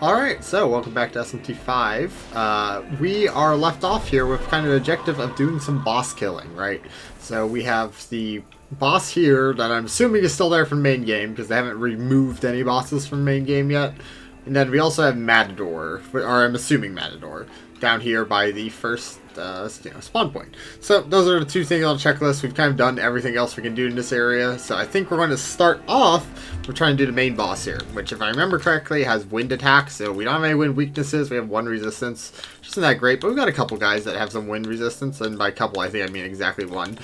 Alright, so welcome back to SMT V. We are left off here with kind of the objective of doing some boss killing, right? So we have the boss here that I'm assuming is still there from the main game, because they haven't removed any bosses from the main game yet. And then we also have Matador, or I'm assuming Matador, down here by the first spawn point. So those are the two things on the checklist. We've kind of done everything else we can do in this area. So I think we're going to start off, we're trying to do the main boss here, which if I remember correctly has wind attack. So we don't have any wind weaknesses. We have one resistance, which isn't that great, but we've got a couple guys that have some wind resistance. And by couple, I think I mean exactly one.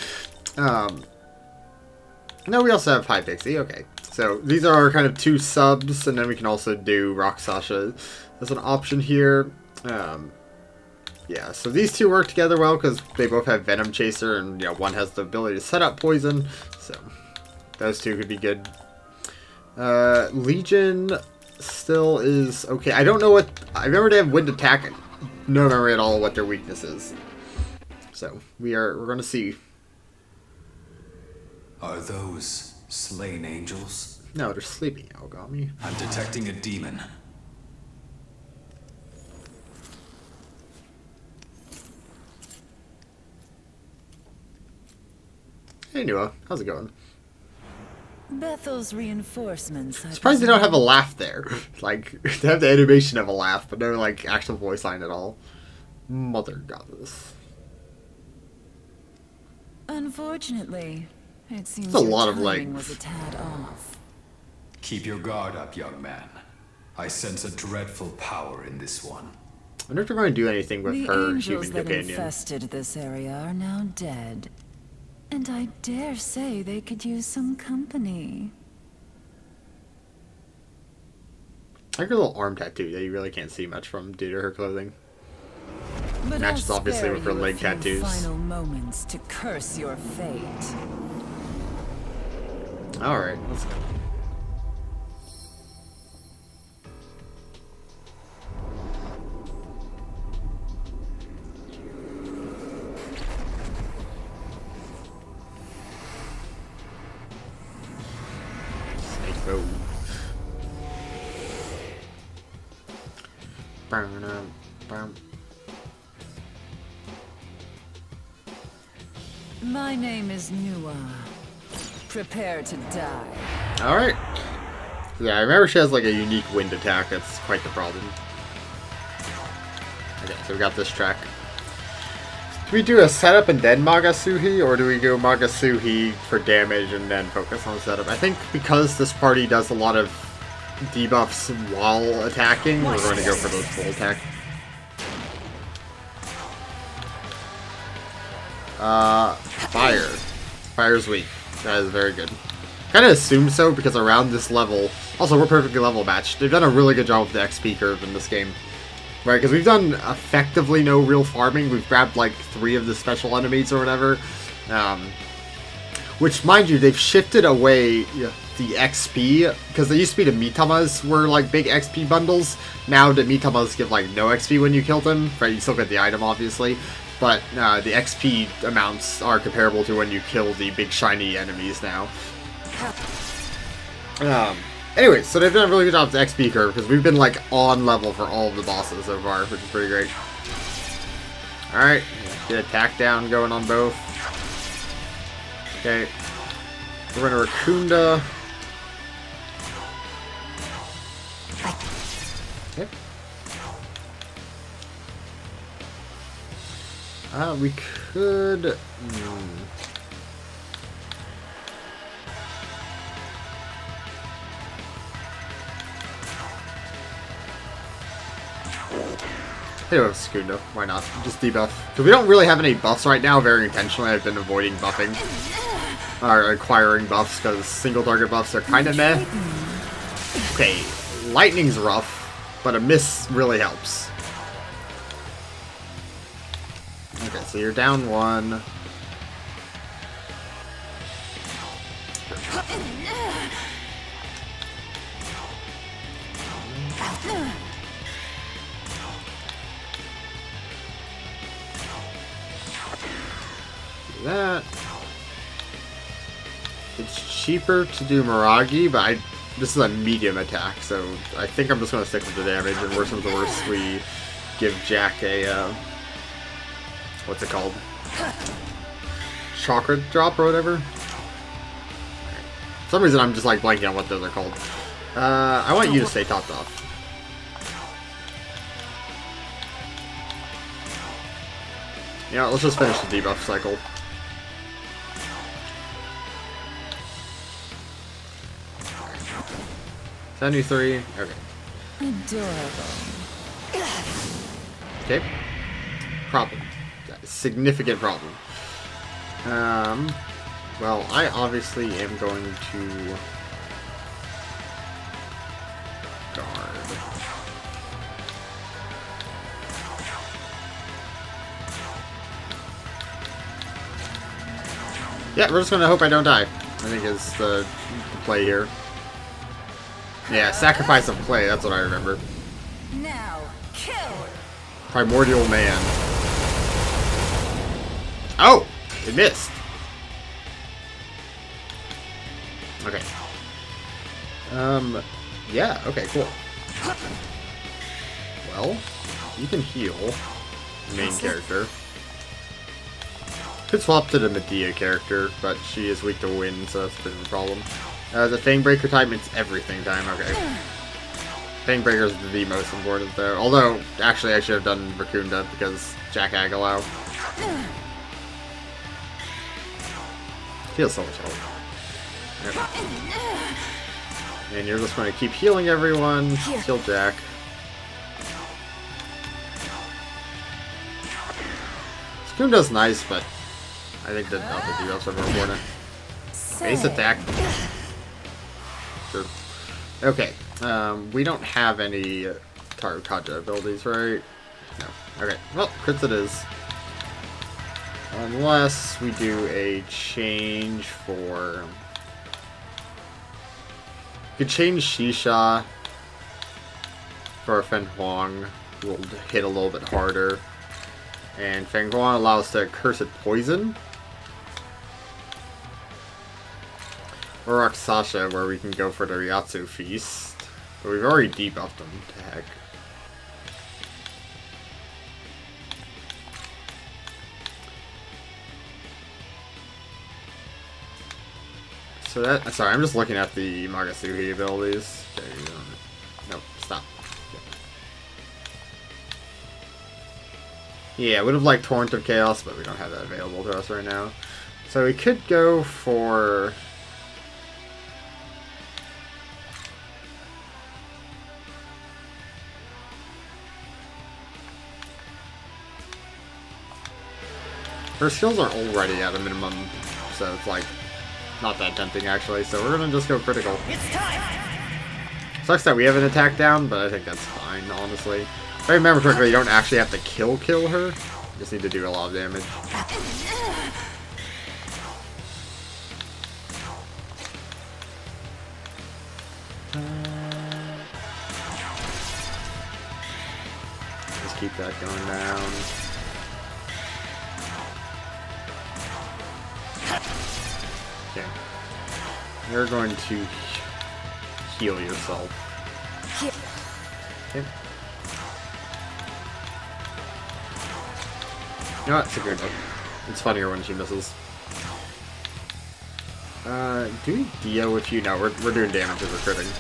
No, we also have High Pixie. Okay. So these are our kind of two subs, and then we can also do Rock Sasha as an option here. Yeah, so these two work together well because they both have Venom Chaser, and one has the ability to set up poison. So those two could be good. Legion still is okay. I don't know what I remember. They have wind attack. No memory at all what their weakness is. So we're going to see. Are those slain angels? No, they're sleeping, Yakumo. I'm detecting a demon. Hey, Nuwa. How's it going? Bethel's reinforcements. Surprised they don't have a laugh there. Like, they have the animation of a laugh, but no, like, actual voice line at all. Mother goddess. Unfortunately, it seems It's a lot your of, like... timing was a tad off. Keep your guard up, young man. I sense a dreadful power in this one. I wonder if they're going to do anything with The her angels human that companion. infested this area are now dead. And I dare say they could use some company. I like her little arm tattoo that you really can't see much from due to her clothing. But Matches I'll obviously spare with her you a leg few tattoos. final moments to curse your fate. Alright, let's go. Go. My name is Nuwa. Prepare to die. Alright. Yeah, I remember she has like a unique wind attack. That's quite the problem. Okay, so we got this track. Do we do a setup and then Magasuhi, or do we go Magasuhi for damage and then focus on setup? I think because this party does a lot of debuffs while attacking, we're going to go for those full attack. Fire. Fire's weak. That is very good. Kind of assumed so because around this level, also we're perfectly level matched. They've done a really good job with the XP curve in this game. Right, because we've done effectively no real farming. We've grabbed like 3 of the special enemies or whatever. Which, mind you, they've shifted away the XP. Because they used to be the Mitamas were like big XP bundles. Now the Mitamas give like no XP when you kill them. Right, you still get the item obviously. But the XP amounts are comparable to when you kill the big shiny enemies now. Anyway, so they've done a really good job with the XP curve, because we've been, like, on level for all of the bosses so far, which is pretty great. Alright, get attack down going on both. Okay. We're going to Rakunda. Okay. We could... Hit it with Sekunda. Why not? Just debuff. Because we don't really have any buffs right now. Very intentionally, I've been avoiding buffing. Or acquiring buffs, because single target buffs are kind of meh. Okay, lightning's rough, but a miss really helps. Okay, so you're down 1. That. It's cheaper to do Miragi, but this is a medium attack, so I think I'm just going to stick with the damage, and worst comes to worst, we give Jack a, what's it called? Chakra drop or whatever? For some reason I'm just like blanking on what those are called. I want you to stay topped off. You know, let's just finish the debuff cycle. Right. 73, okay. Adorable. Okay. Problem. Significant problem. Well, I obviously am going to guard. Yeah, we're just gonna hope I don't die, I think is the play here. Yeah, sacrifice of play, that's what I remember. Now, kill! Primordial Man. Oh! It missed! Okay. Yeah, okay, cool. Well, you can heal the main character. Could swap to the Medea character, but she is weak to wind, so that's a bit of a problem. The Fangbreaker time, it's everything time, okay. Fangbreaker is the most important though. Although, actually I should have done Raccoonda because Jack Agalow. Feels so much help. Yep. And you're just going to keep healing everyone. Kill Jack. Raccoonda's nice, but I think that other debuffs are more important. Base attack. Sure. Okay. We don't have any Tarukaja abilities, right? No. Okay. Well, crits it is. Unless we do a change for... We could change Shisha for Fen Huang. We'll hit a little bit harder. And Feng Huang allows us to Cursed Poison. Or Sasha, where we can go for the Ryatsu Feast. But we've already debuffed him to heck. So that, sorry, I'm just looking at the Magasuhi abilities. Okay, nope, stop. Yeah, I would have liked Torrent of Chaos, but we don't have that available to us right now. So we could go for... Her skills are already at a minimum, so it's like... not that tempting, actually, so we're gonna just go critical. It's time. Sucks that we have an attack down, but I think that's fine, honestly. If I remember correctly, you don't actually have to kill her. You just need to do a lot of damage. Just keep that going down. Okay. You're going to heal yourself. Okay. You know what? It's a good one. It's funnier when she misses. Do we Dio with you? No, we're doing damage as we're critting.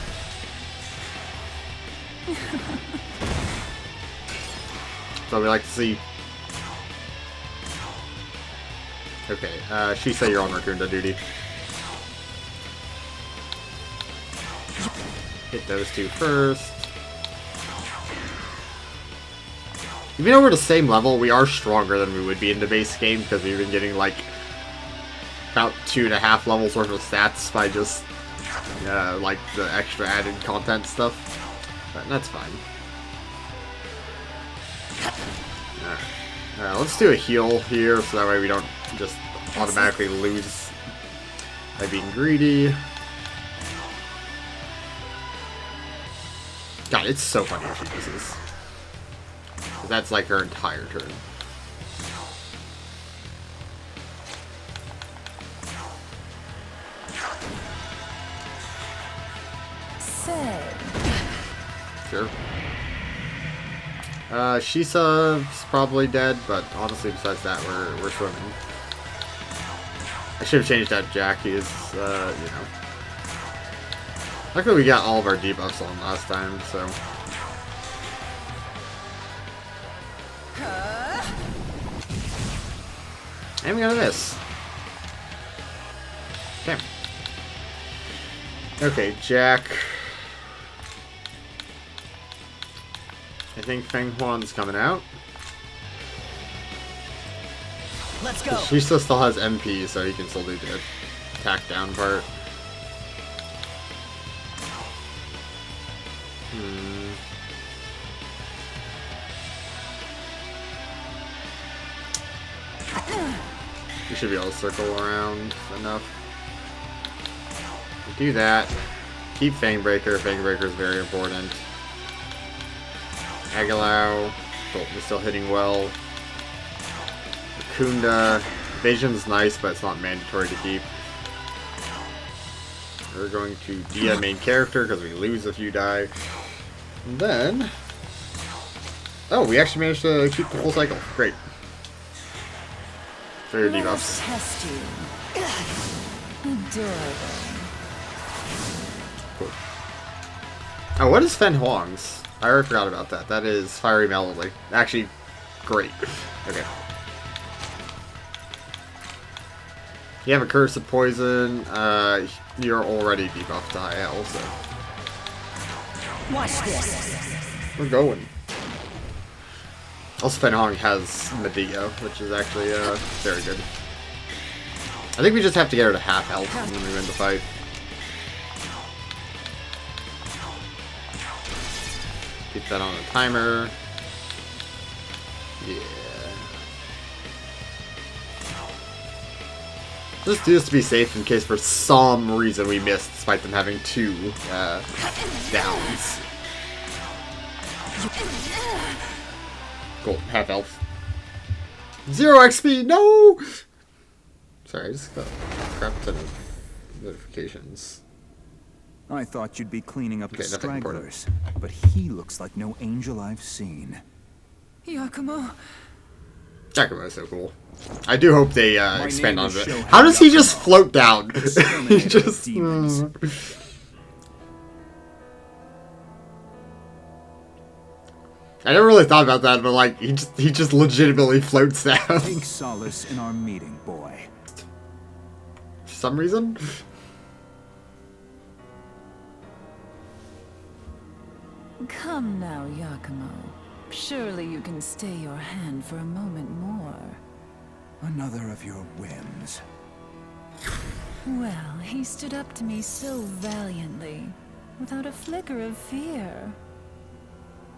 So we like to see. Okay, Shisa, you're on Raccoonda duty. Hit those two first. Even though we're the same level, we are stronger than we would be in the base game because we've been getting like about 2.5 levels worth of stats by just like the extra added content stuff. But that's fine. Alright, let's do a heal here so that way we don't just automatically lose by being greedy. God, it's so funny if she misses. That's like her entire turn. Sure. Shisa's probably dead, but honestly, besides that, we're swimming. I should have changed out Jackie. Is you know. Luckily, we got all of our debuffs on last time, so. And we got a miss. Damn. Okay, Jack. I think Feng Huan's coming out. Let's go. Shisa still has MP, so he can still do the attack down part. We should be able to circle around enough. Do that. Keep Fangbreaker. Fangbreaker is very important. Aguilau. Cool. We're still hitting well. Kunda. Evasion's nice, but it's not mandatory to keep. We're going to Dia main character because we lose if you die. And then... Oh, we actually managed to keep the full cycle. Great. Very debuffs. Test you. Adorable. Cool. Oh, what is Fen Huang's? I already forgot about that. That is Fiery Melody. Actually, great. Okay. You have a Curse of Poison. You're already debuffed to high L, so. Watch this. We're going. Also, Fen Hong has Medea, which is actually very good. I think we just have to get her to half health and then we win the fight. Keep that on the timer. Yeah. Just do this to be safe in case for some reason we missed, despite them having 2 downs. Cool, half health. 0 XP, no! Sorry, I just got a crap ton of notifications. I thought you'd be cleaning up the nothing important. stragglers, but he looks like no angel I've seen. Yakumo. Yakumo is so cool. I do hope they expand name on is it. Shohei How does he just Yakumo, float down? He exterminator of just... demons. I never really thought about that, but like, he just legitimately floats down. Take solace in our meeting, boy. For some reason? Come now, Yakumo. Surely you can stay your hand for a moment more. Another of your whims. Well, he stood up to me so valiantly, without a flicker of fear.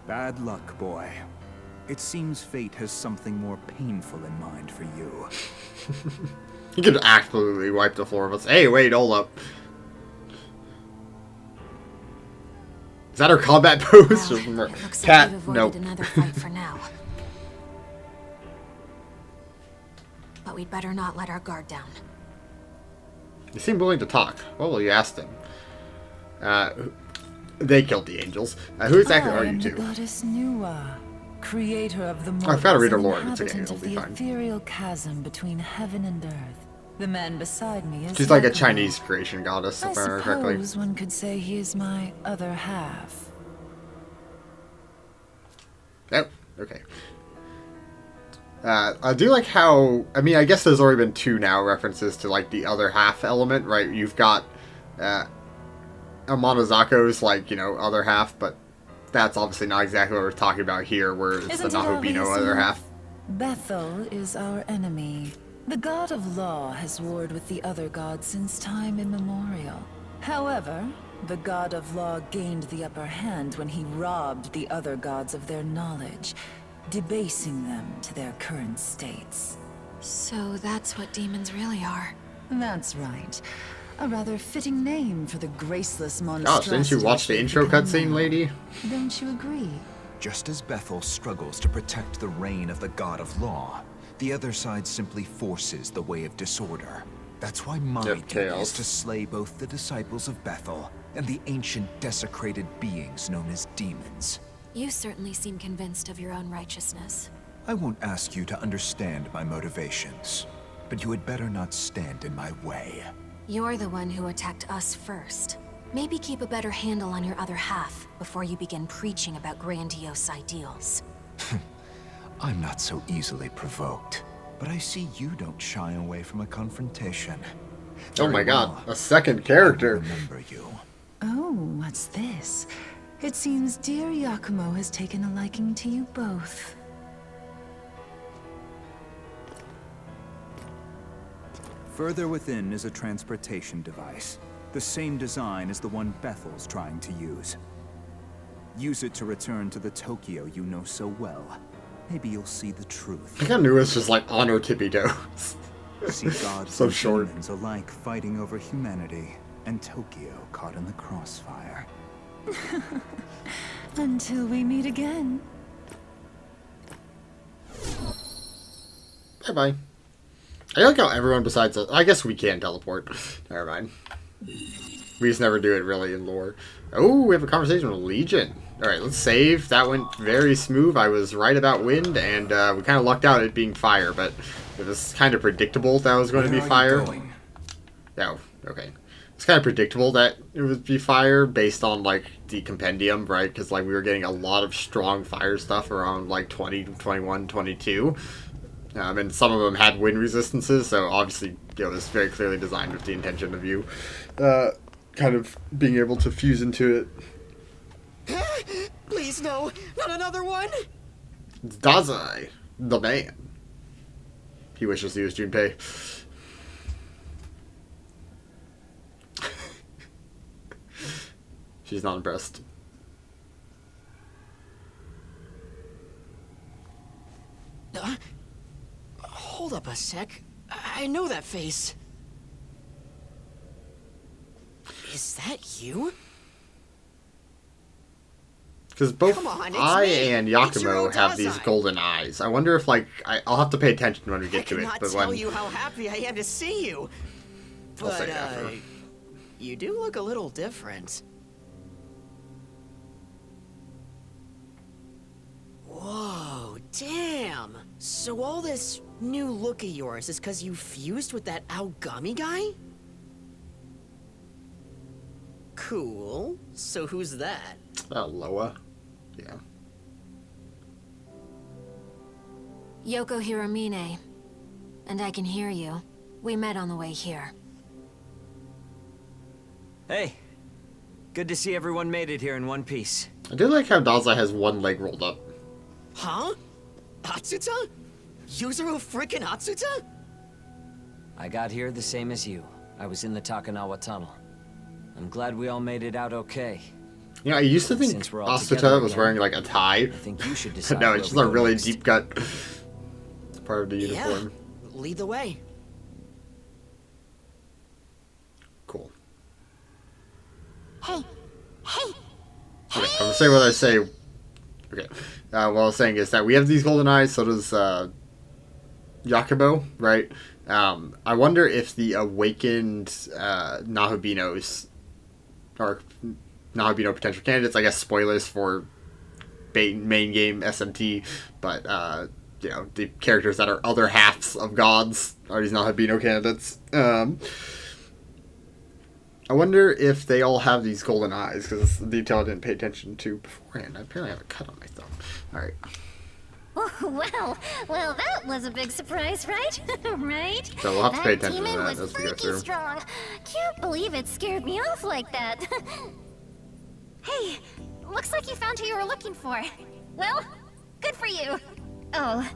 Bad luck, boy. It seems fate has something more painful in mind for you. He could absolutely wipe the floor of us. Hey, wait, hold up. Is that her combat pose? Well, it looks like Cat, we've avoided nope. another fight for now. But we'd better not let our guard down. You seem willing to talk. What will you ask them? They killed the angels. Who exactly are you the two? goddess Nuwa, creator of the I've gotta read her mortals lore. and It's okay, inhabitant it'll of be the fine. ethereal chasm between heaven and earth. The man beside me is She's like a Yakumo. Chinese creation goddess, I if I remember correctly. suppose one could say he is my other half. Oh, okay. I do like how... I mean, I guess there's already been 2 now references to, like, the other half element, right? You've got Amanozako's, like, you know, other half, but that's obviously not exactly what we're talking about here, where it's Isn't the it Nahobino obvious other enough? half. Bethel is our enemy. The god of law has warred with the other gods since time immemorial. However, the god of law gained the upper hand when he robbed the other gods of their knowledge, debasing them to their current states. So that's what demons really are. That's right. A rather fitting name for the graceless Gosh, monstrosity. didn't you watch the we've intro become cutscene, now. lady? Don't you agree? Just as Bethel struggles to protect the reign of the God of Law, the other side simply forces the way of disorder. That's why my Yep, duty chaos. is to slay both the disciples of Bethel and the ancient desecrated beings known as demons. You certainly seem convinced of your own righteousness. I won't ask you to understand my motivations, but you had better not stand in my way. You're the one who attacked us first. Maybe keep a better handle on your other half before you begin preaching about grandiose ideals. I'm not so easily provoked, but I see you don't shy away from a confrontation. Oh my Very god, well. a second I will character. remember you. Oh, what's this? It seems dear Yakumo has taken a liking to you both. Further within is a transportation device. The same design as the one Bethel's trying to use. Use it to return to the Tokyo you know so well. Maybe you'll see the truth. I think I knew it was just like on her tippy toes. See gods So and short. demons alike fighting over humanity, and Tokyo caught in the crossfire. Until we meet again. Bye bye. I like how everyone besides us. I guess we can teleport. Never mind. We just never do it really in lore. Oh, we have a conversation with Legion. Alright, let's save. That went very smooth. I was right about wind, and we kind of lucked out it being fire, but it was kind of predictable that it was going to be fire. Oh, okay. It's kind of predictable that it would be fire based on, like, the compendium, right? Because, like, we were getting a lot of strong fire stuff around, like, 20, 21, 22. And some of them had wind resistances, so obviously it was very clearly designed with the intention of you kind of being able to fuse into it. Please, no, not another one. It's Dazai, the man. He wishes he was Junpei. She's not impressed. Hold up a sec. I know that face. Is that you? Because both Come on, it's I me. and It's your Yakumo have these Dazai. golden eyes. I wonder if, like, I'll have to pay attention when we I get to it. cannot But tell when you how happy I am to see you. I'll But, say after. you do look a little different. Whoa, damn. So all this new look of yours is because you fused with that Aogami guy? Cool. So who's that? Loa. Yeah. Yoko Hiramine. And I can hear you. We met on the way here. Hey, good to see everyone made it here in one piece. I do like how Dazai has one leg rolled up. Huh? Atsuta? Yuzuru freaking Atsuta? I got here the same as you. I was in the Takanawa tunnel. I'm glad we all made it out okay. You know, I used to think Since we're all together Asuta was again, wearing, like, a tie. I think you should decide No, where it's just we a go really next. deep cut. It's part of the uniform. Yeah. Lead the way. Cool. Hey! Hey! Okay, I'm gonna say what I say. Okay. What I was saying is that we have these golden eyes, so does Yakumo, right? I wonder if the awakened Nahubinos, or Nahabino potential candidates, I guess spoilers for main game SMT, but, you know, the characters that are other halves of gods are these Nahabino candidates. I wonder if they all have these golden eyes, because it's a detail I didn't pay attention to beforehand. I apparently have a cut on my thumb. Alright. Oh, well, that was a big surprise, right? Right? So we'll have to pay That attention to demon that was as we go freaky through. strong. Can't believe it scared me off like that. Hey, looks like you found who you were looking for. Well, good for you. Oh,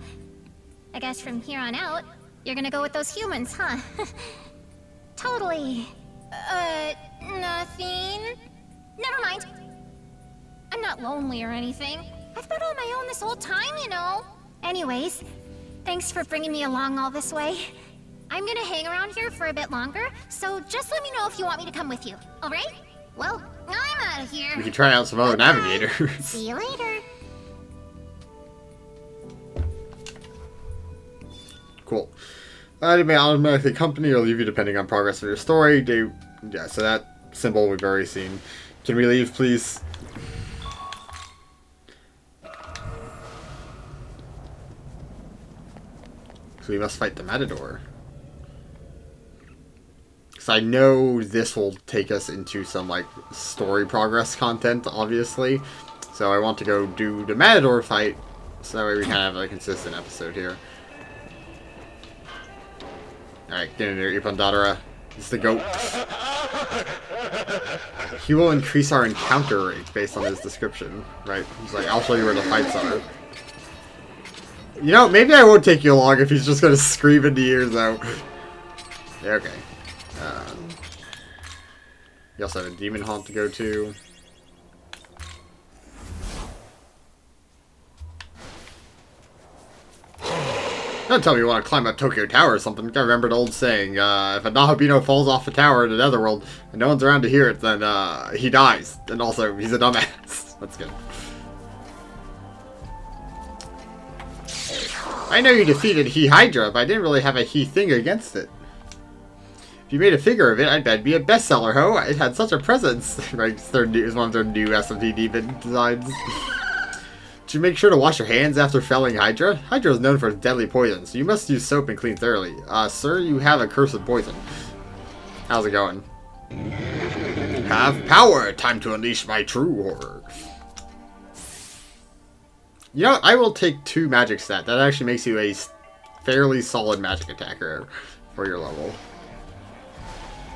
I guess from here on out, you're gonna go with those humans, huh? Totally. Nothing. Never mind. I'm not lonely or anything. I've been on my own this whole time, you know. Anyways, thanks for bringing me along all this way. I'm gonna hang around here for a bit longer, so just let me know if you want me to come with you, alright? Well, I'm out of here. We can try out some other Bye-bye. navigators. See you later. Cool. They may automatically accompany or leave you depending on progress of your story. Yeah, so that symbol we've already seen. Can we leave, please? So we must fight the Matador. Because I know this will take us into some, like, story progress content, obviously. So I want to go do the Matador fight, so that way we can have a consistent episode here. Alright, get in there, Ipandadara. It's the goat. He will increase our encounter rate based on his description, right? He's like, I'll show you where the fights are. You know, maybe I won't take you along if he's just gonna scream into ears out. Yeah, okay. You also have a demon haunt to go to. Don't tell me you want to climb up Tokyo Tower or something. I remember the old saying, if a Nahabino falls off a tower in the Netherworld and no one's around to hear it, then he dies. And also, he's a dumbass. That's good. I know you defeated He Hydra, but I didn't really have a He thing against it. If you made a figure of it, I bet it'd be a bestseller, ho. It had such a presence. Right, it's one of their new SMT demon designs. Did you make sure to wash your hands after felling Hydra? Hydra is known for its deadly poison, so you must use soap and clean thoroughly. Sir, you have a cursed poison. How's it going? Have power! Time to unleash my true horror. You know, I will take 2 magic stat. That actually makes you a fairly solid magic attacker for your level.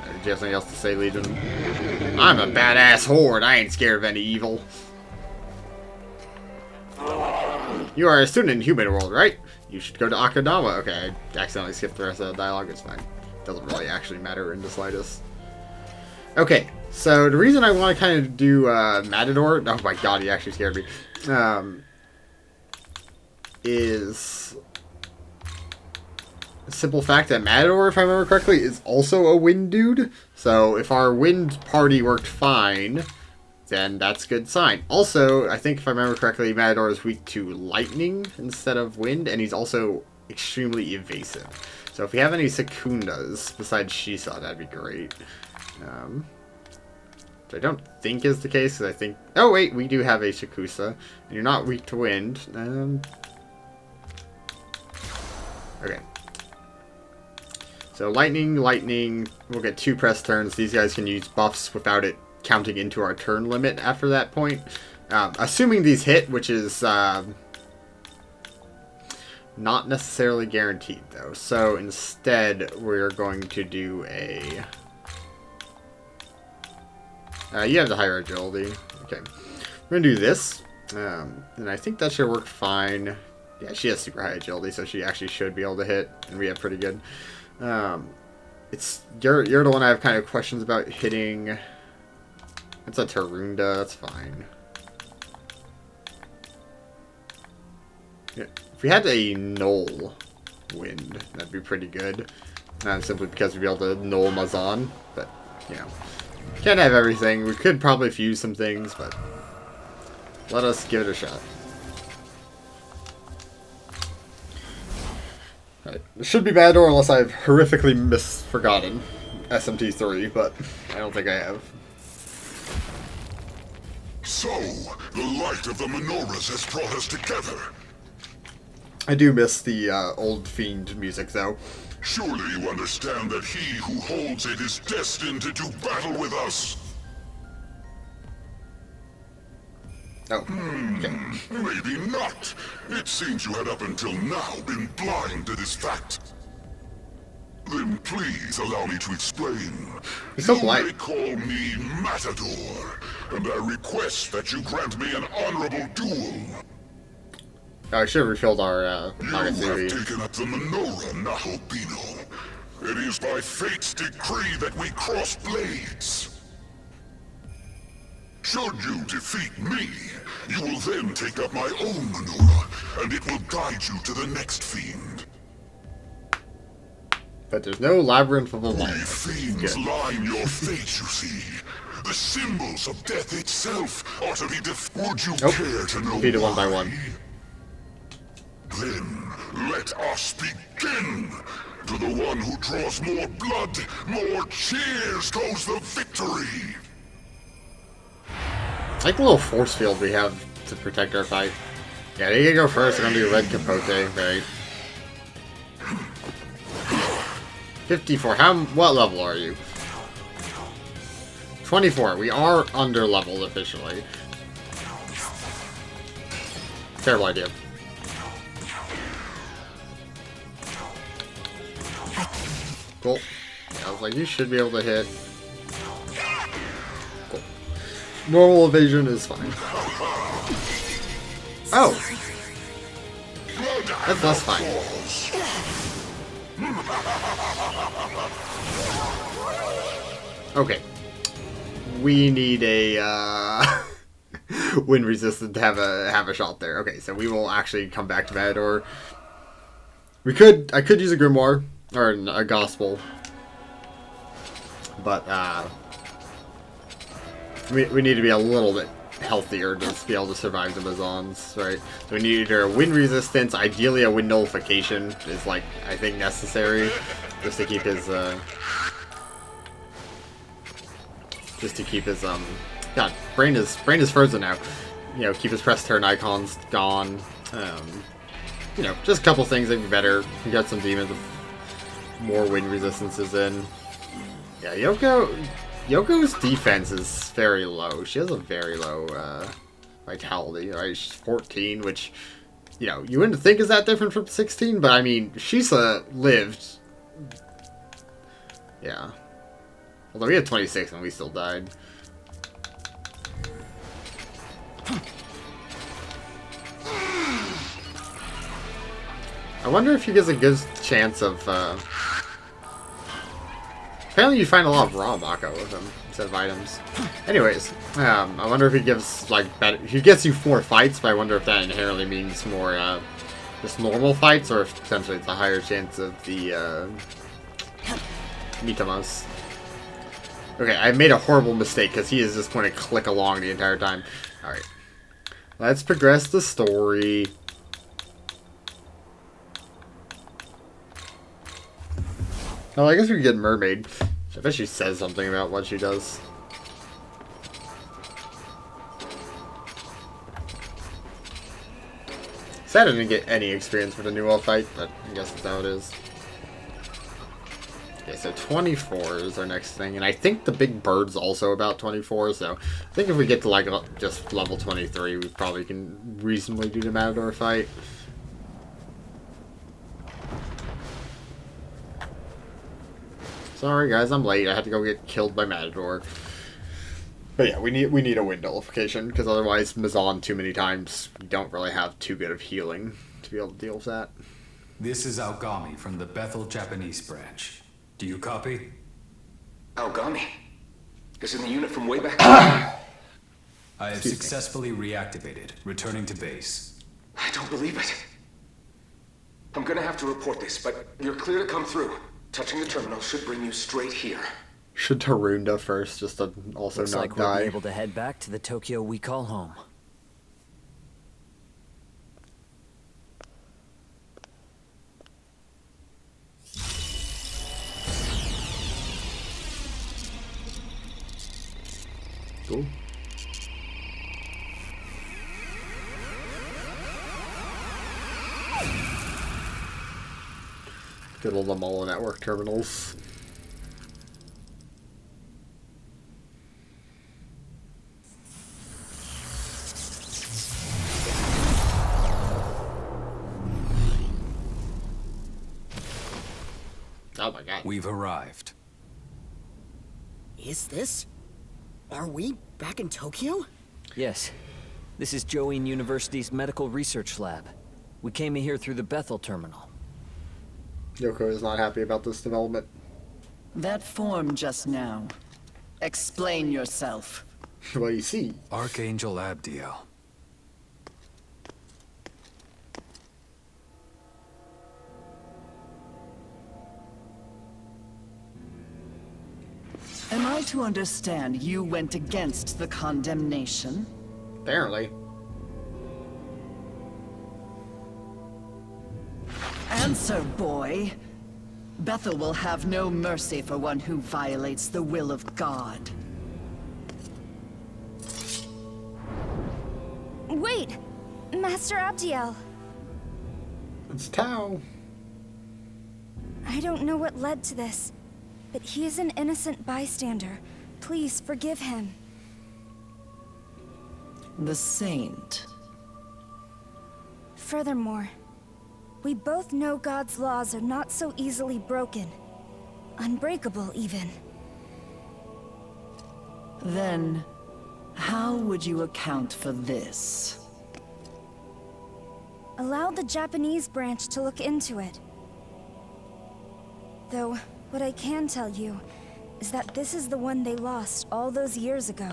Do you have something else to say, Legion? I'm a badass horde. I ain't scared of any evil. You are a student in human world, right? You should go to Okinawa. Okay, I accidentally skipped the rest of the dialogue. It's fine. Doesn't really actually matter in the slightest. Okay, so the reason I want to kind of do Matador... Oh my god, he actually scared me. Is... the simple fact that Matador, if I remember correctly, is also a wind dude. So if our wind party worked fine, then that's a good sign. Also, I think if I remember correctly, Matador is weak to lightning instead of wind, and he's also extremely evasive. So if we have any Secundas besides Shisa, that'd be great. Which I don't think is the case, because I think... Oh wait, we do have a Shakusa, and you're not weak to wind. Okay. So lightning, we'll get 2 press turns. These guys can use buffs without it counting into our turn limit after that point. Assuming these hit, which is not necessarily guaranteed though. So instead, we're going to do a... you have the higher agility. Okay. We're going to do this. And I think that should work fine. Yeah, she has super high agility, so she actually should be able to hit. And we have pretty good. You're the one I have kind of questions about hitting. It's a Tarunda, that's fine. Yeah, if we had a Null wind, that'd be pretty good. Simply because we'd be able to Null Mazan, but, you know. Can't have everything. We could probably fuse some things, but let us give it a shot. Right. It should be Matador unless I've horrifically misforgotten SMT 3, but I don't think I have. So, the light of the menorahs has brought us together. I do miss the old Fiend music, though. Surely you understand that he who holds it is destined to do battle with us. Oh, okay. Maybe not. It seems you had up until now been blind to this fact. Then please allow me to explain. He's so You polite. may call me Matador, and I request that you grant me an honorable duel. Oh, I should have refilled our You have Nagasiri. taken up the menorah, Nahabino. It is by fate's decree that we cross blades. Should you defeat me, you will then take up my own menorah, and it will guide you to the next fiend. But there's no labyrinth of a We life. fiends line your fate, you see. The symbols of death itself are to be Would you care to know Defeated one by why? one. Then, let us begin! To the one who draws more blood, more cheers goes the victory! I like the little force field we have to protect our fight. Yeah, you can go first. I'm gonna do red capote, right? 54. What level are you? 24. We are under leveled officially. Terrible idea. Cool. Yeah, I was like, you should be able to hit. Cool. Normal evasion is fine. Oh! That's less fine. Okay. We need a wind resistant to have a shot there. Okay, so we will actually come back to Matador. I could use a grimoire or a gospel, but we need to be a little bit healthier to be able to survive the Mazons, right? So we need either a wind resistance, ideally a wind nullification is like I think necessary, just to keep his God, brain is frozen now. You know, keep his press turn icons gone. You know, just a couple things that'd be better. We got some demons with more wind resistances in. Yeah, Yoko's defense is very low. She has a very low vitality. Right, she's 14, which you know you wouldn't think is that different from 16, but I mean Shisa lived. Yeah. Although we had 26 and we still died. I wonder if he gives a good chance of, apparently you find a lot of raw Mako with him, instead of items. Anyways, I wonder if he gives, like, better, he gets you 4 fights, but I wonder if that inherently means more, just normal fights, or if potentially it's a higher chance of the, Mitamas. Okay, I made a horrible mistake, because he is just going to click along the entire time. Alright. Let's progress the story. Oh, I guess we could get Mermaid. I bet she says something about what she does. Sad I didn't get any experience for the Nuwa fight, but I guess that's how it is. Okay, so 24 is our next thing, and I think the big bird's also about 24, so I think if we get to like just level 23, we probably can reasonably do the Matador fight. Sorry guys, I'm late. I had to go get killed by Matador. But yeah, we need a wind nullification, because otherwise Mazon too many times, we don't really have too good of healing to be able to deal with that. This is Aogami from the Bethel Japanese branch. Do you copy? Aogami? Isn't the unit from way back? I have successfully reactivated, returning to base. I don't believe it. I'm gonna have to report this, but you're clear to come through. Touching the terminal should bring you straight here. Should Tarunda first, just to also Looks not like die. we'll be able to head back to the Tokyo we call home. Cool. Good old Amala network terminals. Oh my god. We've arrived. Is this? Are we back in Tokyo? Yes. This is Join University's medical research lab. We came in here through the Bethel terminal. Yoko is not happy about this development. That form just now. Explain yourself. Well, you see. Archangel Abdiel. Am I to understand you went against the condemnation? Apparently. Answer, boy. Bethel will have no mercy for one who violates the will of God. Wait! Master Abdiel. It's Tao. I don't know what led to this, but he is an innocent bystander. Please forgive him. The Saint. Furthermore, we both know God's laws are not so easily broken. Unbreakable, even. Then, how would you account for this? Allow the Japanese branch to look into it. Though, what I can tell you is that this is the one they lost all those years ago.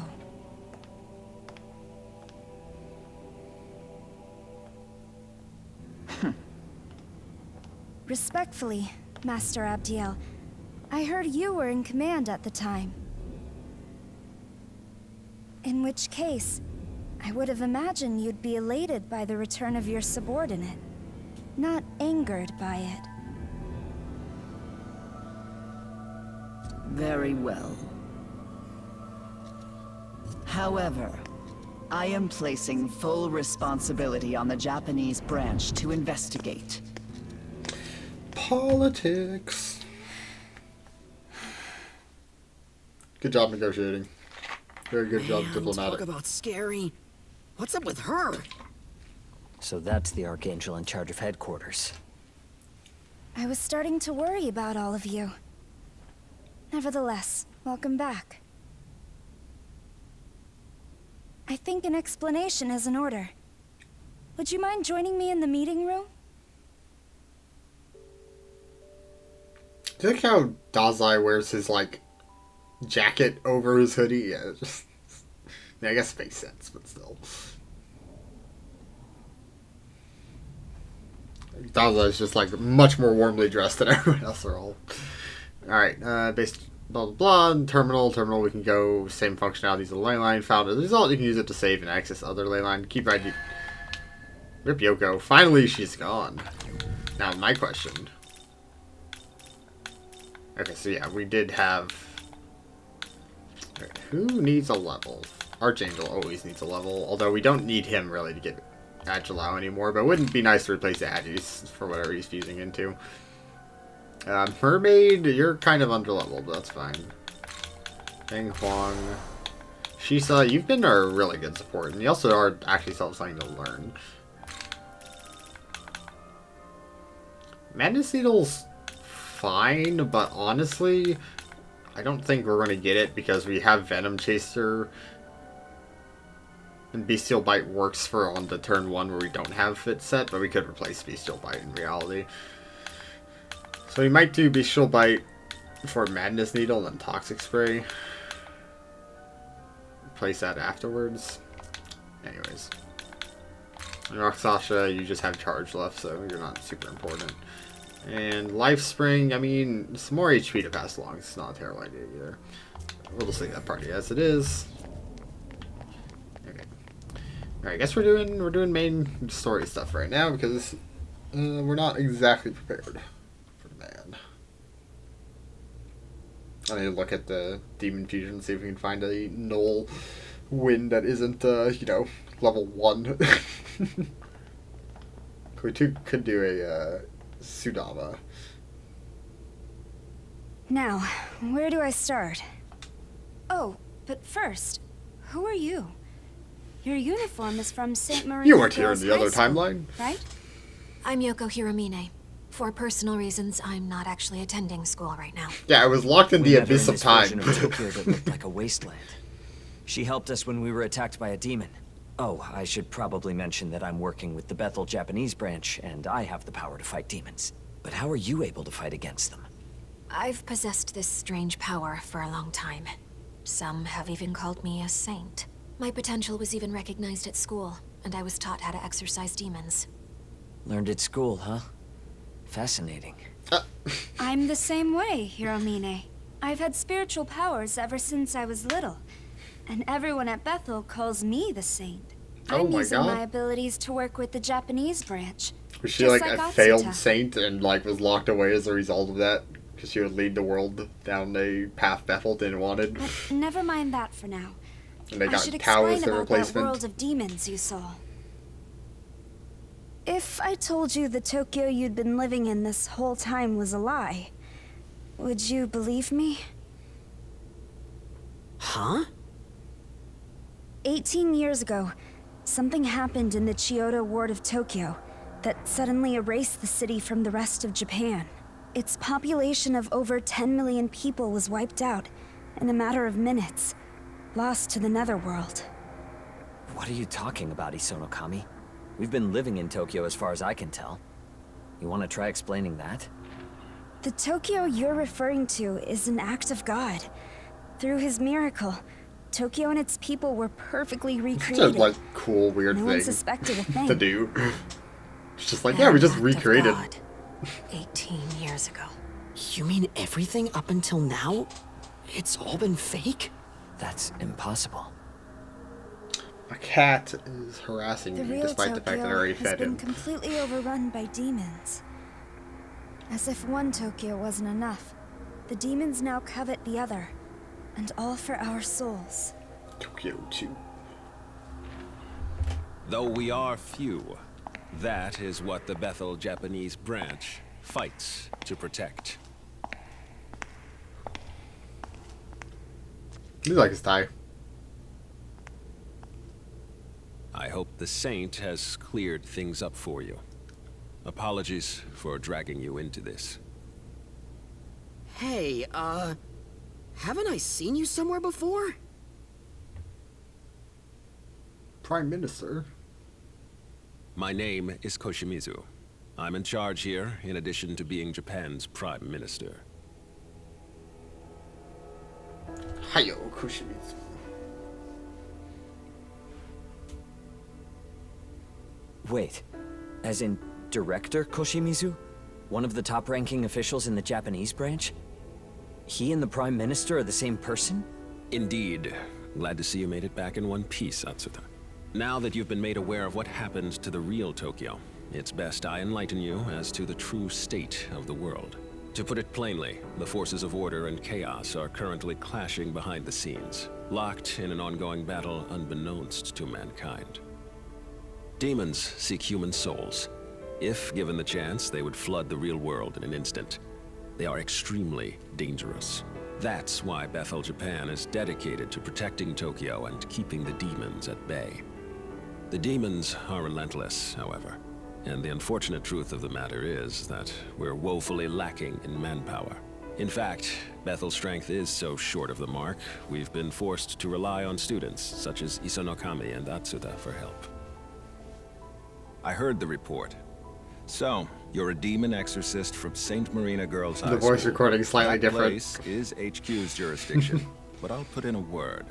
Respectfully, Master Abdiel, I heard you were in command at the time. In which case, I would have imagined you'd be elated by the return of your subordinate, not angered by it. Very well. However, I am placing full responsibility on the Japanese branch to investigate. Politics. Good job negotiating. Very good job diplomatic. Talk about scary. What's up with her? So that's the Archangel in charge of headquarters. I was starting to worry about all of you. Nevertheless, welcome back. I think an explanation is in order. Would you mind joining me in the meeting room? Do you like how Dazai wears his, like, jacket over his hoodie? Yeah, just... I guess it makes sense, but still. Dazai's just, like, much more warmly dressed than everyone else are all. Alright, based blah blah blah. Terminal, we can go, same functionalities as the ley line. Found as a result, you can use it to save and access other ley line. Keep riding. Rip Yoko. Finally, she's gone. Now, my question. Okay, so yeah, we did have... Right, who needs a level? Archangel always needs a level, although we don't need him really to get Agilao anymore, but it wouldn't be nice to replace Agis for whatever he's fusing into. Mermaid, you're kind of underleveled, but that's fine. Feng Huang. Shisa, you've been a really good support, and you also are actually still something to learn. Madness Needle's fine, but honestly, I don't think we're going to get it because we have Venom Chaser. And Bestial Bite works for on the turn 1 where we don't have it set, but we could replace Bestial Bite in reality. So we might do Bestial Bite for Madness Needle and then Toxic Spray. Replace that afterwards. Anyways. And Roxasha, you just have charge left, so you're not super important. And Life Spring, I mean, some more HP to pass along. It's not a terrible idea either. We'll just leave that party as it is. Okay. Alright, I guess we're doing main story stuff right now because we're not exactly prepared for the man. I need to look at the Demon Fusion and see if we can find a null win that isn't, you know, level 1. We could do a Sudama. Now, where do I start? Oh, but first, who are you? Your uniform is from St. Marie. You weren't here in the other timeline, right? I'm Yoko Hiromine. For personal reasons, I'm not actually attending school right now. Yeah, I was locked in the abyss of time. Version of Tokyo that looked like a wasteland. She helped us when we were attacked by a demon. Oh, I should probably mention that I'm working with the Bethel Japanese branch, and I have the power to fight demons. But how are you able to fight against them? I've possessed this strange power for a long time. Some have even called me a saint. My potential was even recognized at school, and I was taught how to exorcise demons. Learned at school, huh? Fascinating. I'm the same way, Hiromine. I've had spiritual powers ever since I was little, and everyone at Bethel calls me the saint. I'm using my abilities to work with the Japanese branch. Was she like a failed saint and like was locked away as a result of that? Because she would lead the world down a path Bethel didn't wanted. But never mind that for now. And they I got should Tao explain as the about that replacement. world of demons you saw. If I told you the Tokyo you'd been living in this whole time was a lie, would you believe me? Huh? 18 years ago, something happened in the Chiyoda ward of Tokyo that suddenly erased the city from the rest of Japan. Its population of over 10 million people was wiped out in a matter of minutes, lost to the netherworld. What are you talking about, Isonokami? We've been living in Tokyo as far as I can tell. You want to try explaining that? The Tokyo you're referring to is an act of God. Through his miracle, Tokyo and its people were perfectly recreated. Such a like cool, weird No one thing suspected a thing. to do. It's just like, yeah, we just recreated. 18 years ago. You mean everything up until now? It's all been fake? That's impossible. A cat is harassing The me real despite the fact that I Tokyo already has fed been him. completely overrun by demons. As if one Tokyo wasn't enough, the demons now covet the other, and all for our souls. Tokyo 2. Though we are few, that is what the Bethel Japanese branch fights to protect. You like his tie. I hope the Saint has cleared things up for you. Apologies for dragging you into this. Hey, haven't I seen you somewhere before? Prime Minister? My name is Koshimizu. I'm in charge here, in addition to being Japan's Prime Minister. Hayo Koshimizu. Wait, as in Director Koshimizu? One of the top-ranking officials in the Japanese branch? He and the Prime Minister are the same person? Indeed. Glad to see you made it back in one piece, Atsuta. Now that you've been made aware of what happened to the real Tokyo, it's best I enlighten you as to the true state of the world. To put it plainly, the forces of order and chaos are currently clashing behind the scenes, locked in an ongoing battle unbeknownst to mankind. Demons seek human souls. If given the chance, they would flood the real world in an instant. They are extremely dangerous. That's why Bethel Japan is dedicated to protecting Tokyo and keeping the demons at bay. The demons are relentless, however, and the unfortunate truth of the matter is that we're woefully lacking in manpower. In fact, Bethel's strength is so short of the mark, we've been forced to rely on students such as Isonokami and Atsuta for help. I heard the report. So, you're a demon exorcist from St. Marina Girls High The voice School. recording is slightly That different. place is HQ's jurisdiction, but I'll put in a word.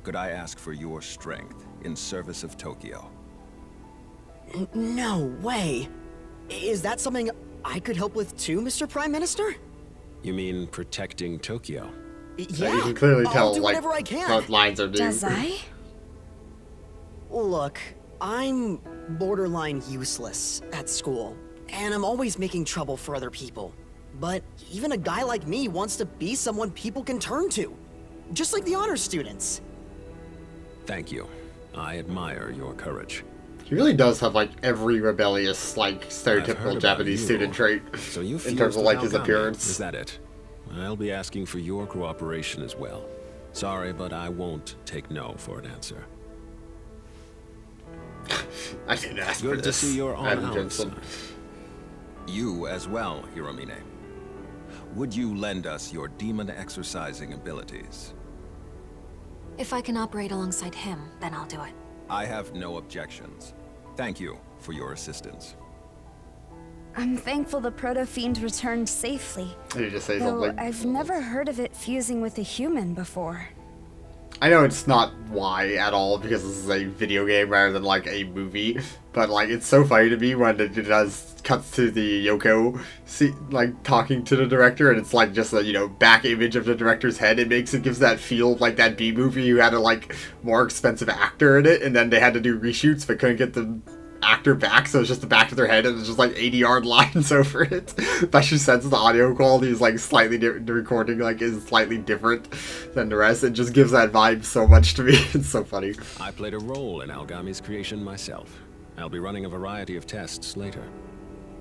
Could I ask for your strength in service of Tokyo? No way. Is that something I could help with too, Mr. Prime Minister? You mean protecting Tokyo? Yeah, you can clearly I'll tell, do like, whatever I can. what lines are due. Does I? Look, I'm borderline useless at school, and I'm always making trouble for other people. But even a guy like me wants to be someone people can turn to, just like the honor students. Thank you. I admire your courage. He really does have like every rebellious, like I've heard stereotypical about Japanese you. student trait So you in terms of like his Megami, appearance. Is that it? I'll be asking for your cooperation as well. Sorry, but I won't take no for an answer. I didn't ask Good for to this. see you're on Adam our Jensen. side. You as well, Hiromine. Would you lend us your demon exorcising abilities? If I can operate alongside him, then I'll do it. I have no objections. Thank you for your assistance. I'm thankful the Proto-Fiend returned safely. Did you just say Though something? I've never heard of it fusing with a human before. I know it's not why at all because this is a video game rather than like a movie, but like it's so funny to me when it does cuts to the Yoko like talking to the director and it's like just a back image of the director's head. It gives that feel like that B movie who had a like more expensive actor in it and then they had to do reshoots but couldn't get the actor back, so it's just the back of their head and it's just like 80-yard lines over it. Especially since the audio quality is like slightly different, the recording like is slightly different than the rest. It just gives that vibe so much to me. It's so funny. I played a role in Algami's creation myself. I'll be running a variety of tests later.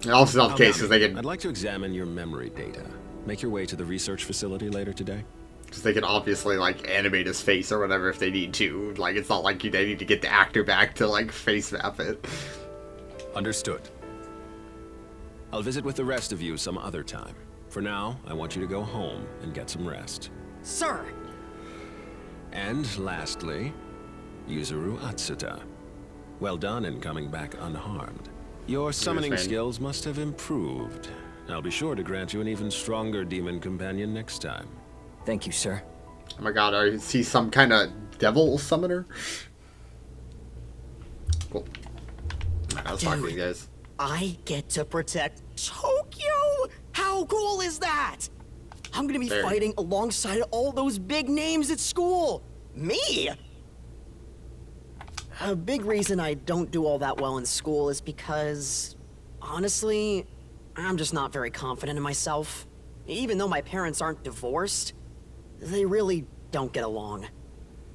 And obviously not the case because they can. I'd like to examine your memory data. Make your way to the research facility later today. Because they can obviously like animate his face or whatever if they need to. Like it's not like they need to get the actor back to like face map it. Understood. I'll visit with the rest of you some other time. For now, I want you to go home and get some rest. Sir! And lastly, Yuzuru Atsuta. Well done in coming back unharmed. Your summoning skills must have improved. I'll be sure to grant you an even stronger demon companion next time. Thank you, sir. Oh my god, are you see some kind of devil summoner? Cool. I was talking to you guys. I get to protect Tokyo! How cool is that? I'm gonna be fighting alongside all those big names at school! Me! A big reason I don't do all that well in school is because, honestly, I'm just not very confident in myself. Even though my parents aren't divorced, they really don't get along.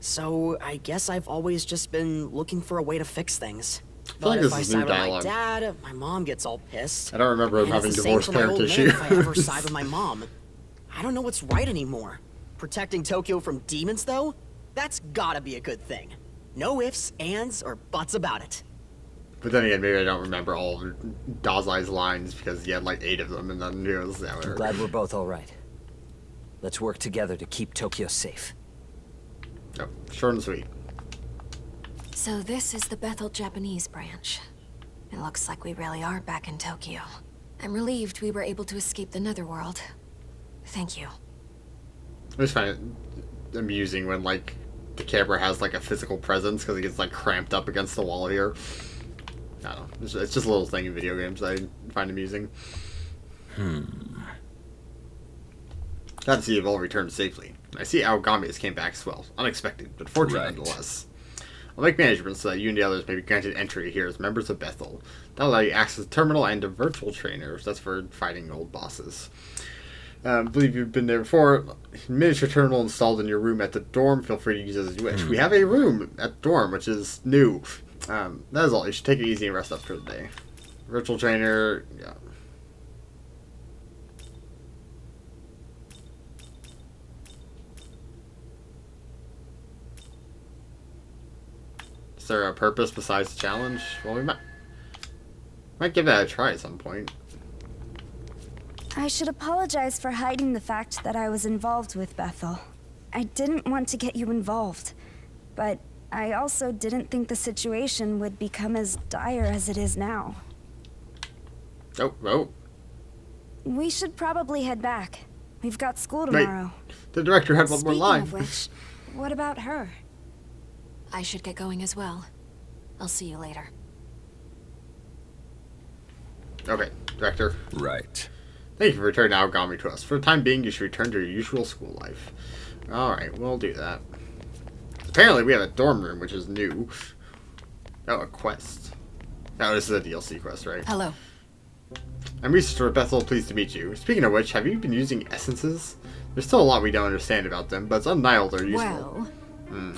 So I guess I've always just been looking for a way to fix things. But if I side with my dad, my mom gets all pissed. I don't remember him having divorced parent issue. If I ever side with my mom, I don't know what's right anymore. Protecting Tokyo from demons, though, that's gotta be a good thing. No ifs, ands, or buts about it. But then again, maybe I don't remember all of Dazai's lines because he had like 8 of them and then it was I'm glad we're both alright. Let's work together to keep Tokyo safe. Oh, short and sweet. So this is the Bethel Japanese branch. It looks like we really are back in Tokyo. I'm relieved we were able to escape the netherworld. Thank you. I just find it amusing when like the camera has like a physical presence because it gets like cramped up against the wall here. I don't know. It's just a little thing in video games I find amusing. Glad to see you've all returned safely. I see Aogami came back as well. Unexpected, but fortunate nonetheless. I'll make management so that you and the others may be granted entry here as members of Bethel. That'll allow you access to terminal and a virtual trainer. That's for fighting old bosses. I believe you've been there before. Miniature terminal installed in your room at the dorm. Feel free to use it as you wish. We have a room at the dorm, which is new. That is all. You should take it easy and rest up for the day. Virtual trainer, yeah. Is there a purpose besides the challenge? Well, we might give that a try at some point. I should apologize for hiding the fact that I was involved with Bethel. I didn't want to get you involved, but I also didn't think the situation would become as dire as it is now. Oh. We should probably head back. We've got school tomorrow. Wait, the director had one more line. Speaking of which, what about her? I should get going as well. I'll see you later. Okay, director. Right. Thank you for returning Aogami to us. For the time being, you should return to your usual school life. Alright, we'll do that. Apparently, we have a dorm room, which is new. Oh, a quest. Oh, this is a DLC quest, right? Hello. I'm researcher at Bethel, pleased to meet you. Speaking of which, have you been using essences? There's still a lot we don't understand about them, but it's undeniable they're useful. Well...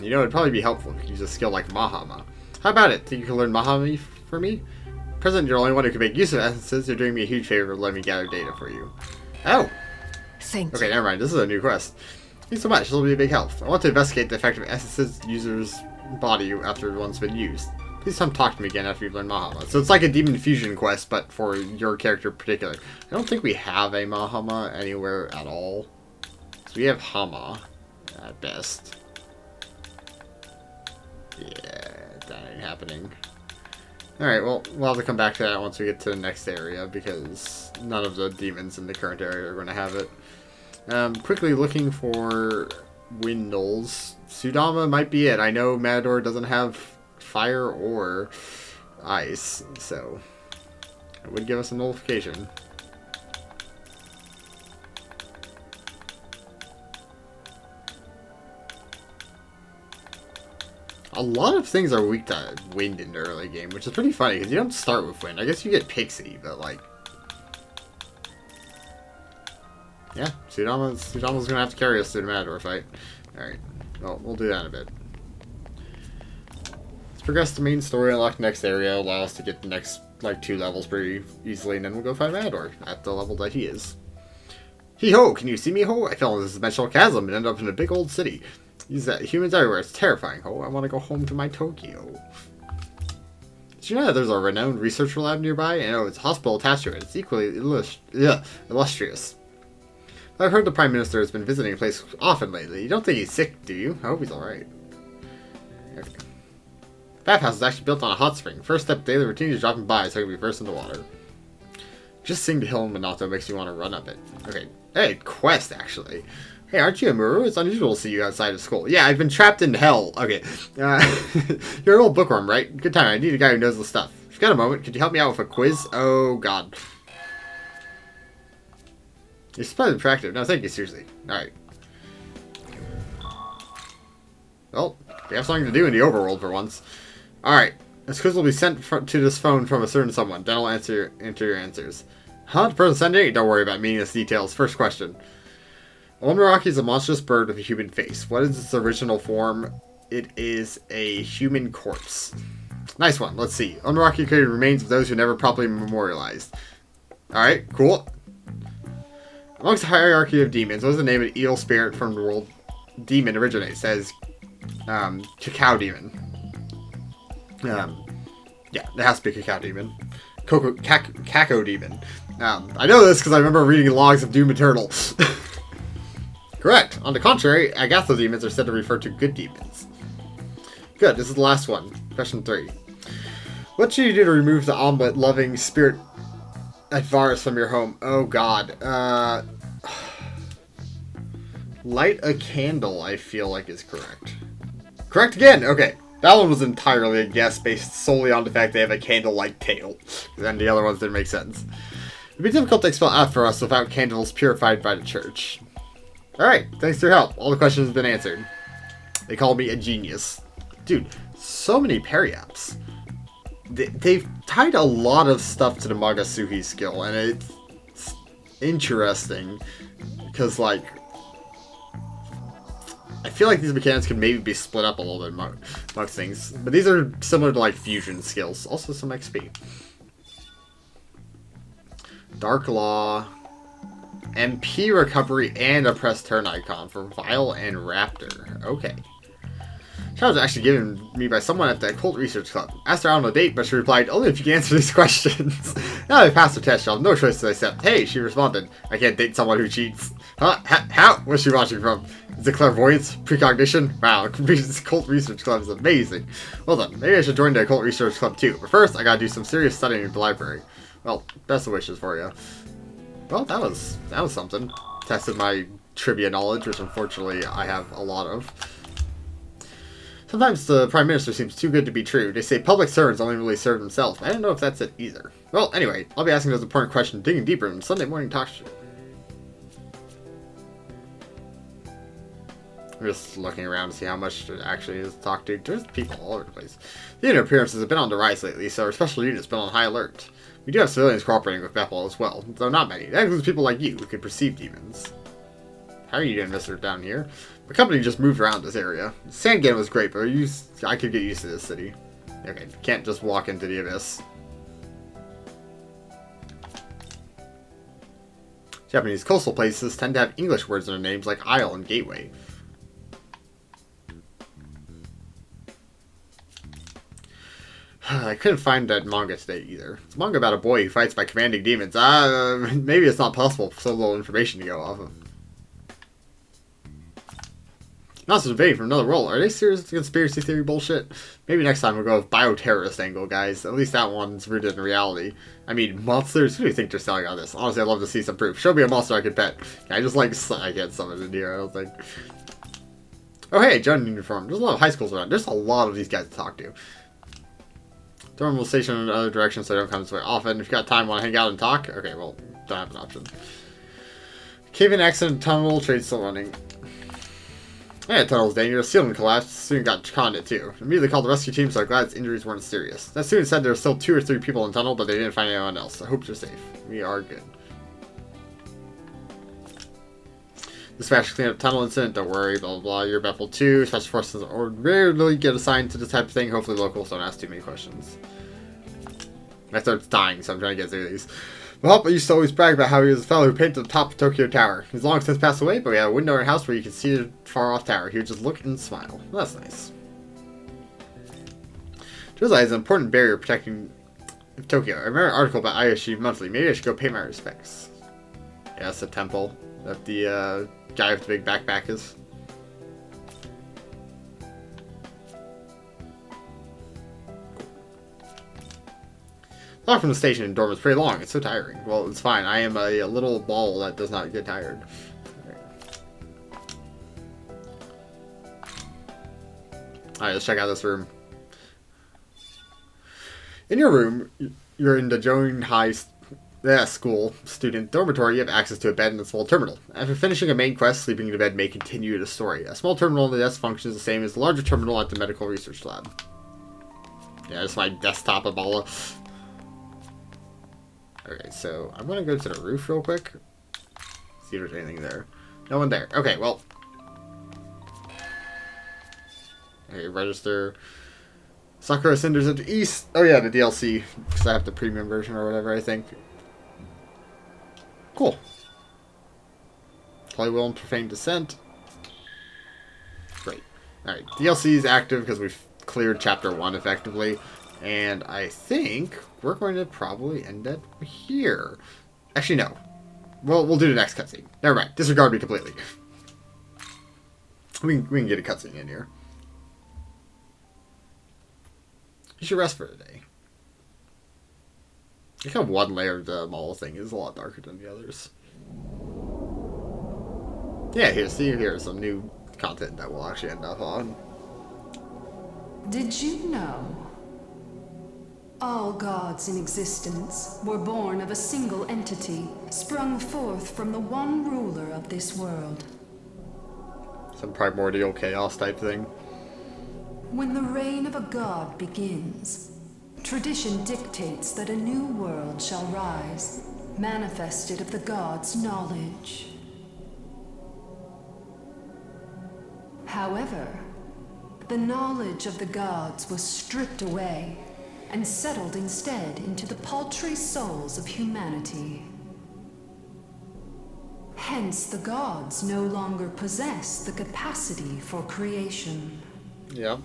You know, it'd probably be helpful if you could use a skill like Mahama. How about it? Think you can learn Mahami for me? President, you're the only one who can make use of essences. You're doing me a huge favor letting me gather data for you. Oh! Thank you. Okay, never mind. This is a new quest. Thanks so much. This will be a big help. I want to investigate the effect of essences user's body after one's been used. Please come talk to me again after you've learned Mahama. So it's like a demon fusion quest, but for your character in particular. I don't think we have a Mahama anywhere at all. So we have Hama at best. Yeah, that ain't happening. Alright, well, we'll have to come back to that once we get to the next area, because none of the demons in the current area are going to have it. Quickly looking for Windles. Sudama might be it. I know Matador doesn't have fire or ice, so it would give us a nullification. A lot of things are weak to wind in the early game, which is pretty funny, because you don't start with wind. I guess you get Pixie, but like... Yeah, Sudama's gonna have to carry us through the Matador fight. Alright, well, we'll do that in a bit. Let's progress the main story, unlock the next area, allow us to get the next, like, 2 levels pretty easily, and then we'll go fight Matador at the level that he is. Hee-ho! Can you see me, ho? I fell into this dimensional chasm and ended up in a big old city. These humans everywhere. It's terrifying, ho. I want to go home to my Tokyo. Did you know that there's a renowned research lab nearby? And it's a hospital attached to it. It's equally illustrious. I've heard the Prime Minister has been visiting the place often lately. You don't think he's sick, do you? I hope he's alright. Okay. Bathhouse is actually built on a hot spring. First step daily routine is dropping by so I can be first in the water. Just seeing the hill in Minato makes me want to run up it. Okay. Hey, quest, actually. Hey, aren't you a Muru? It's unusual to see you outside of school. Yeah, I've been trapped in hell. Okay. You're an old bookworm, right? Good time. I need a guy who knows the stuff. If you've got a moment, could you help me out with a quiz? Oh, God. You're surprisingly attractive. No, thank you, seriously. Alright. Well, we have something to do in the overworld for once. Alright. This quiz will be sent to this phone from a certain someone. Then I'll enter your answers. Huh? The person sending it? Don't worry about meaningless details. First question. Onoraki is a monstrous bird with a human face. What is its original form? It is a human corpse. Nice one. Let's see. Onoraki created remains of those who never properly memorialized. Alright, cool. Amongst the hierarchy of demons, what is the name of the eel spirit from the world demon originates? It says, Cacao Demon. Yeah, it has to be Cacao Demon. Caco Demon. I know this because I remember reading logs of Doom Eternal. Correct. On the contrary, Agatho demons are said to refer to good demons. Good, this is the last one. Question 3. What should you do to remove the omelet-loving spirit virus from your home? Oh god. Light a candle, I feel like is correct. Correct again! Okay. That one was entirely a guess based solely on the fact they have a candle-like tail. And the other ones didn't make sense. It'd be difficult to expel out for us without candles purified by the church. Alright, thanks for your help. All the questions have been answered. They call me a genius. Dude, so many parry-ups. They've tied a lot of stuff to the Magasuhi skill, and it's interesting. Because, like, I feel like these mechanics could maybe be split up a little bit amongst things. But these are similar to, like, fusion skills. Also some XP. Dark Law. MP recovery and a press turn icon for Vile and Raptor. Okay. Challenge was actually given me by someone at the Occult Research Club. Asked her out on a date, but she replied, only if you can answer these questions. Now I passed the test, I'll have no choice to accept. Hey, she responded, I can't date someone who cheats. Huh? How? What's she watching from? Is it clairvoyance? Precognition? Wow, this Occult Research Club is amazing. Well then, maybe I should join the Occult Research Club too. But first, I gotta do some serious studying at the library. Well, best of wishes for you. Well, that was something. Tested my trivia knowledge, which unfortunately I have a lot of. Sometimes the Prime Minister seems too good to be true. They say public servants only really serve themselves. I don't know if that's it either. Well, anyway, I'll be asking those important questions, digging deeper in Sunday morning talk show. I'm just looking around to see how much there actually is to talk to. There's people all over the place. The unit appearances have been on the rise lately, so our special unit's been on high alert. We do have civilians cooperating with Bethel as well, though not many. That includes people like you who can perceive demons. How are you doing, Mr. down here? The company just moved around this area. Sandgan was great, but I could get used to this city. Okay, can't just walk into the abyss. Japanese coastal places tend to have English words in their names like Isle and Gateway. I couldn't find that manga today either. It's a manga about a boy who fights by commanding demons. Maybe it's not possible for so little information to go off of. Monsters invading from another world. Are they serious conspiracy theory bullshit? Maybe next time we'll go with bioterrorist angle, guys. At least that one's rooted in reality. I mean, monsters? Who do you think they're selling on this? Honestly, I'd love to see some proof. Show me a monster I could pet. I just like... I can't summon in here, I don't think. Oh, hey, Join uniform. There's a lot of high schools around. There's a lot of these guys to talk to. Thermal station in other directions so they don't come this way often. If you got time, want to hang out and talk? Okay, well, don't have an option. Cave-in accident tunnel, trade still running. Yeah, tunnel's dangerous. Ceiling collapsed. Soon got caught in it too. Immediately called the rescue team, so I'm glad its injuries weren't serious. That student said there were still 2 or 3 people in the tunnel, but they didn't find anyone else. I hope they're safe. We are good. Dispatch to clean up tunnel incident. Don't worry. Blah blah blah. You're Bethel 2. Special forces rarely get assigned to this type of thing. Hopefully locals don't ask too many questions. My throat's dying, so I'm trying to get through these. Well, I used to always brag about how he was the fellow who painted the top of Tokyo Tower. He's long since passed away, but we had a window in our house where you could see the far-off tower. He would just look and smile. Well, that's nice. Josai is an important barrier protecting Tokyo. I remember an article about Ayashi Monthly. Maybe I should go pay my respects. Yeah, it's a temple that the guy with the big backpack is. The walk from the station in dorm is pretty long. It's so tiring. Well, it's fine. I am a little ball that does not get tired. Alright, let's check out this room. In your room, you're in the Join High School student dormitory. You have access to a bed and a small terminal. After finishing a main quest, sleeping in the bed may continue the story. A small terminal on the desk functions the same as the larger terminal at the medical research lab. Yeah, that's my desktop Ebola. Okay, so I'm gonna go to the roof real quick. See if there's anything there. No one there. Okay, well. Okay, register. Sakura Cinders at the East. Oh yeah, the DLC. Because I have the premium version or whatever, I think. Cool. Play Will and Profane Descent. Great. Alright, DLC is active because we've cleared Chapter 1 effectively. And I think we're going to probably end it here. Actually, no. Well, we'll do the next cutscene. Never mind. Disregard me completely. We can get a cutscene in here. You should rest for today. I think one layer of the mall thing is a lot darker than the others. Yeah, here's some new content that we'll actually end up on. Did you know? All gods in existence were born of a single entity, sprung forth from the one ruler of this world. Some primordial chaos type thing. When the reign of a god begins, tradition dictates that a new world shall rise, manifested of the god's knowledge. However, the knowledge of the gods was stripped away and settled instead into the paltry souls of humanity. Hence, the gods no longer possess the capacity for creation. Yeah.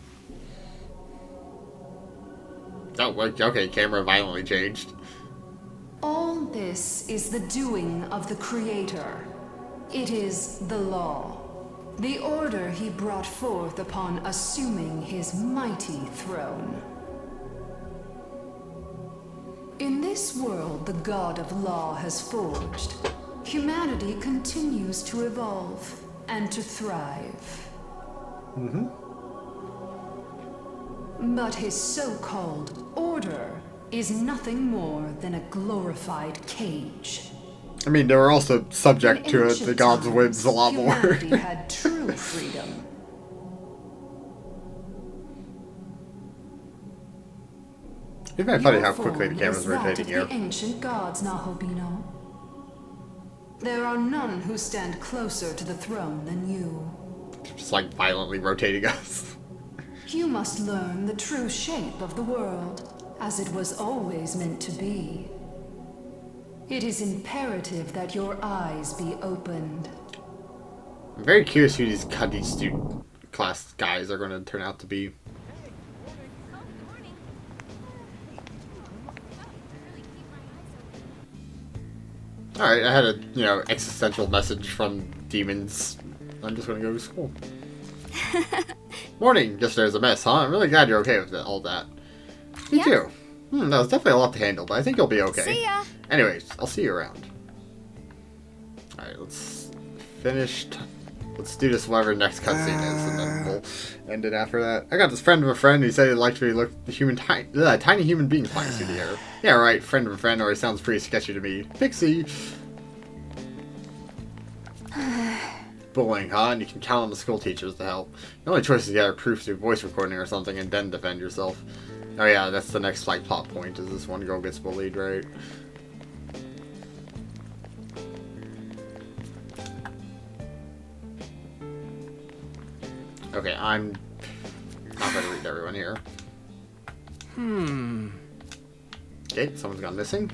Oh, okay, camera violently changed. All this is the doing of the Creator. It is the law. The order he brought forth upon assuming his mighty throne. In this world the God of Law has forged, humanity continues to evolve and to thrive. But his so-called order is nothing more than a glorified cage. I mean, they were also subject to the God's whims a lot more. Humanity had true freedom. It's very funny how quickly the camera's rotating here. The ancient gods, Nahobino. There are none who stand closer to the throne than you. Just like violently rotating us. You must learn the true shape of the world, as it was always meant to be. It is imperative that your eyes be opened. I'm very curious who these Cuddy student class guys are going to turn out to be. Alright, I had a, existential message from demons. I'm just going to go to school. Morning! Just there's a mess, huh? I'm really glad you're okay with all that. Me too. That was definitely a lot to handle, but I think you'll be okay. See ya! Anyways, I'll see you around. Alright, let's finish. Let's do this whatever next cutscene is, and then we'll end it after that. I got this friend of a friend who said he'd like to look the tiny human being flying through the air. Yeah, right, friend of a friend, or it sounds pretty sketchy to me. Pixie! bullying, huh? And you can count on the school teachers to help. The only choice is to gather proof through voice recording or something and then defend yourself. Oh yeah, that's the next like plot point, is this one girl gets bullied, right? Okay, I'm not going to read everyone here. Okay, someone's gone missing.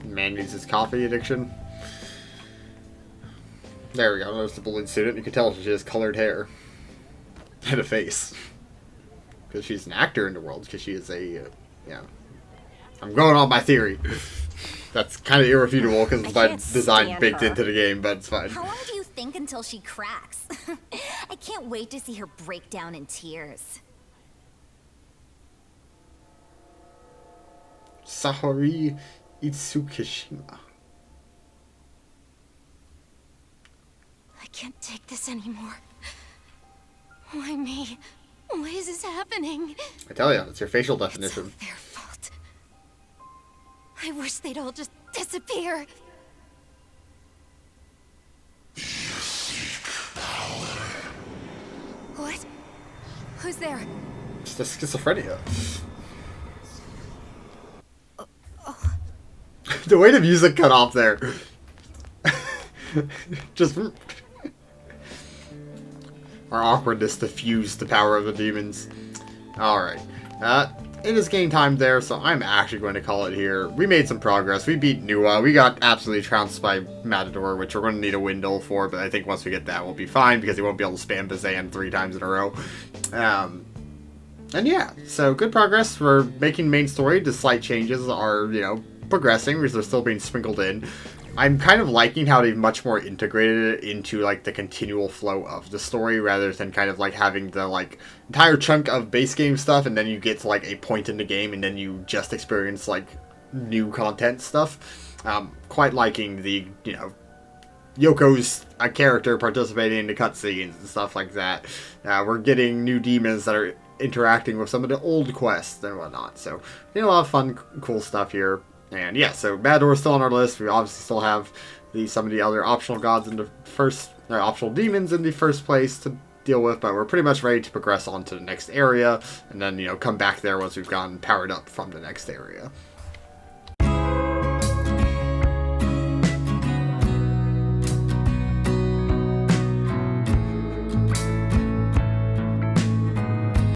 Man needs his coffee addiction. There we go, there's the bullied student. You can tell she has colored hair. And a face. Because she's an actor in the world, because she is a, yeah. I'm going on my theory. That's kind of irrefutable, because it's by design baked into the game, but it's fine. How long do you think until she cracks? I can't wait to see her break down in tears. Sahori Itsukishima. I can't take this anymore. Why me? Why is this happening? I tell you, it's your facial definition. It's all their fault. I wish they'd all just disappear. What? Who's there? It's the schizophrenia. The way the music cut off there. Just... Our awkwardness diffused the power of the demons. Alright. It is game time there, so I'm actually going to call it here. We made some progress. We beat Nuwa. We got absolutely trounced by Matador, which we're going to need a Windle for, but I think once we get that, we'll be fine, because he won't be able to spam Bazan 3 times in a row. And yeah, so good progress. We're making main story. The slight changes are, you know, progressing, because they're still being sprinkled in. I'm kind of liking how they've much more integrated it into, like, the continual flow of the story, rather than kind of, like, having the, like, entire chunk of base game stuff, and then you get to, like, a point in the game, and then you just experience, like, new content stuff. Quite liking the, you know, Yoko's a character participating in the cutscenes and stuff like that. We're getting new demons that are interacting with some of the old quests and whatnot, so, you know, a lot of fun, cool stuff here. And yeah, so Matador is still on our list. We obviously still have some of the other optional gods in the first, or optional demons in the first place to deal with, but we're pretty much ready to progress on to the next area, and then, you know, come back there once we've gotten powered up from the next area.